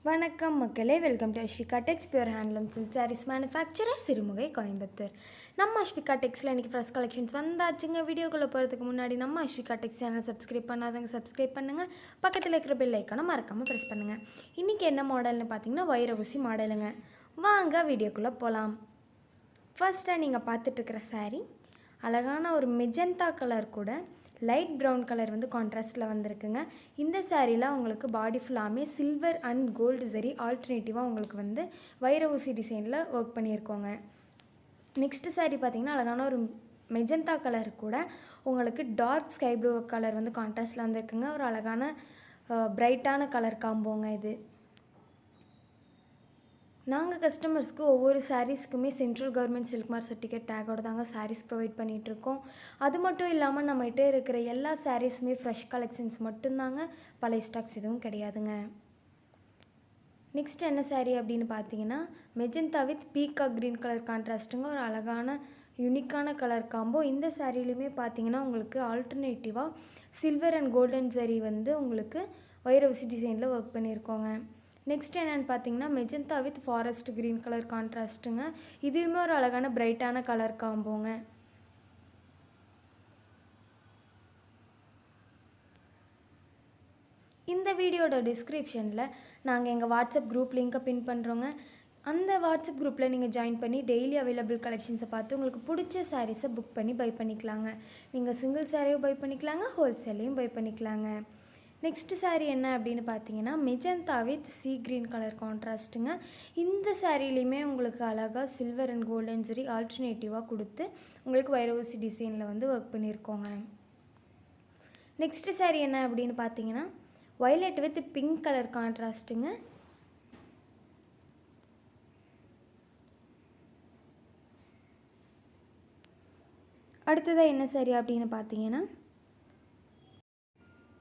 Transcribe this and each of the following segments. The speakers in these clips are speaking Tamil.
வணக்கம் மக்களே, welcome to Asvika Tex pure handloom silk sarees manufacturer Sirumugai Coimbatore. நம்ம Asvika Texல இன்னைக்கு ஃப்ரெஷ் கலெக்ஷன்ஸ் வந்தாச்சுங்க. வீடியோக்குள்ளே போகிறதுக்கு முன்னாடி நம்ம Asvika Tex சேனல் சப்ஸ்கிரைப் பண்ணாதவங்க சப்ஸ்கிரைப் பண்ணுங்கள். பக்கத்தில் இருக்கிற பெல் ஐக்கானை மறக்காமல் ப்ரெஸ் பண்ணுங்கள். இன்றைக்கி என்ன மாடல்னு பார்த்தீங்கன்னா வைர ஊசி மாடலுங்க. வாங்க வீடியோக்குள்ளே போகலாம். ஃபர்ஸ்ட்டாக நீங்கள் பார்த்துட்ருக்கிற saree அழகான ஒரு மெஜந்தா கலர் கூட லைட் ப்ரௌன் கலர் வந்து கான்ட்ராஸ்ட்டில் வந்திருக்குங்க. இந்த சாரியில் உங்களுக்கு பாடி ஃபுல்லாமே சில்வர் அண்ட் கோல்டு சரி ஆல்டர்னேட்டிவாக உங்களுக்கு வந்து வைர ஊசி டிசைனில் ஒர்க் பண்ணியிருக்கோங்க. நெக்ஸ்ட்டு சாரீ பார்த்திங்கன்னா அழகான ஒரு மெஜந்தா கலர் கூட உங்களுக்கு டார்க் ஸ்கை ப்ளூ கலர் வந்து கான்ட்ராஸ்ட்டில் வந்திருக்குங்க. ஒரு அழகான பிரைட்டான கலர் காம்போங்க இது. நாங்கள் கஸ்டமர்ஸ்க்கு ஒவ்வொரு சாரீஸ்க்குமே central government silk mark certificate டேக்கோட தாங்க சாரீஸ் ப்ரொவைட் பண்ணிகிட்ருக்கோம். அது மட்டும் இல்லாமல் நம்மகிட்ட இருக்கிற எல்லா சாரீஸுமே ஃப்ரெஷ் கலெக்ஷன்ஸ் மட்டும்தாங்க, பழைய ஸ்டாக்ஸ் எதுவும் கிடையாதுங்க. நெக்ஸ்ட் என்ன சாரீ அப்படின்னு பார்த்தீங்கன்னா magenta with peacock green colour கான்ட்ராஸ்ட்டுங்க. ஒரு அழகான யூனிக்கான கலர் காம்போ. இந்த சாரிலையுமே பார்த்தீங்கன்னா உங்களுக்கு ஆல்டர்னேட்டிவாக சில்வர் அண்ட் கோல்டன் சாரீ வந்து உங்களுக்கு வைர ஊசி டிசைனில் ஒர்க் பண்ணியிருக்கோங்க. நெக்ஸ்ட் என்னென்னு பார்த்தீங்கன்னா magenta with forest green colour கான்ட்ராஸ்ட்டுங்க. இதுவுமே ஒரு அழகான பிரைட்டான கலர் காம்போங்க. இந்த வீடியோட டிஸ்கிரிப்ஷனில் நாங்கள் எங்கள் வாட்ஸ்அப் குரூப் லிங்க்கை பின் பண்ணுறோங்க. அந்த வாட்ஸ்அப் குரூப்பில் நீங்கள் ஜாயின் பண்ணி டெய்லி அவைலபிள் கலெக்ஷன்ஸை பார்த்து உங்களுக்கு பிடிச்ச சாரீஸை புக் பண்ணி பை பண்ணிக்கலாங்க. நீங்கள் சிங்கிள் சாரியும் பை பண்ணிக்கலாங்க, ஹோல்சேலையும் பை பண்ணிக்கலாங்க. நெக்ஸ்ட்டு சாரீ என்ன அப்படின்னு பார்த்தீங்கன்னா magenta with sea green colour கான்ட்ராஸ்ட்டுங்க. இந்த சாரீலையுமே உங்களுக்கு அழகாக சில்வர் அண்ட் கோல்டன் சரி ஆல்டர்னேட்டிவாக கொடுத்து உங்களுக்கு வைர ஊசி டிசைனில் வந்து ஒர்க் பண்ணியிருக்கோங்க. நெக்ஸ்ட்டு சாரீ என்ன அப்படின்னு பார்த்தீங்கன்னா வயலட் வித் பிங்க் கலர் கான்ட்ராஸ்ட்டுங்க. அடுத்ததாக என்ன சாரீ அப்படின்னு பார்த்தீங்கன்னா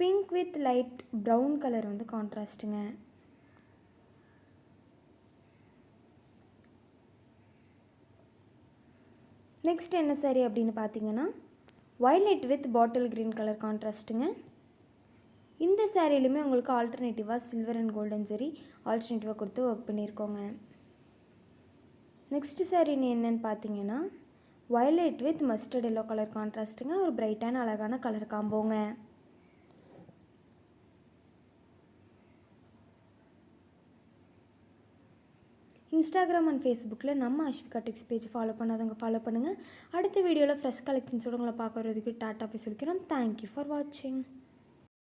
pink with light brown colour வந்து கான்ட்ராஸ்ட்டுங்க. நெக்ஸ்ட் என்ன சாரீ அப்படின்னு பார்த்தீங்கன்னா violet with bottle green colour கான்ட்ராஸ்ட்டுங்க. இந்த சாரிலையுமே உங்களுக்கு ஆல்டர்னேட்டிவாக சில்வர் அண்ட் கோல்டன் சரி ஆல்டர்னேட்டிவாக கொடுத்து ஒர்க் பண்ணியிருக்கோங்க. நெக்ஸ்ட் சாரீ என்னென்னு பார்த்தீங்கன்னா violet with mustard yellow colour கான்ட்ராஸ்ட்டுங்க. ஒரு பிரைட்டான அழகான கலர் காம்போங்க. இன்ஸ்டாகிராம் அண்ட் ஃபேஸ்புக்கில் நம்ம Asvika Tex பேஜ் ஃபாலோ பண்ணாதவங்க ஃபாலோ பண்ணுங்கள். அடுத்த வீடியோவில் ஃப்ரெஷ் கலெக்ஷன்ஸோடு உங்களை பார்க்க வரதுக்கு டாட்டா போய் சொல்லிக்கிறோம். தேங்க்யூ ஃபார் வாட்சிங்.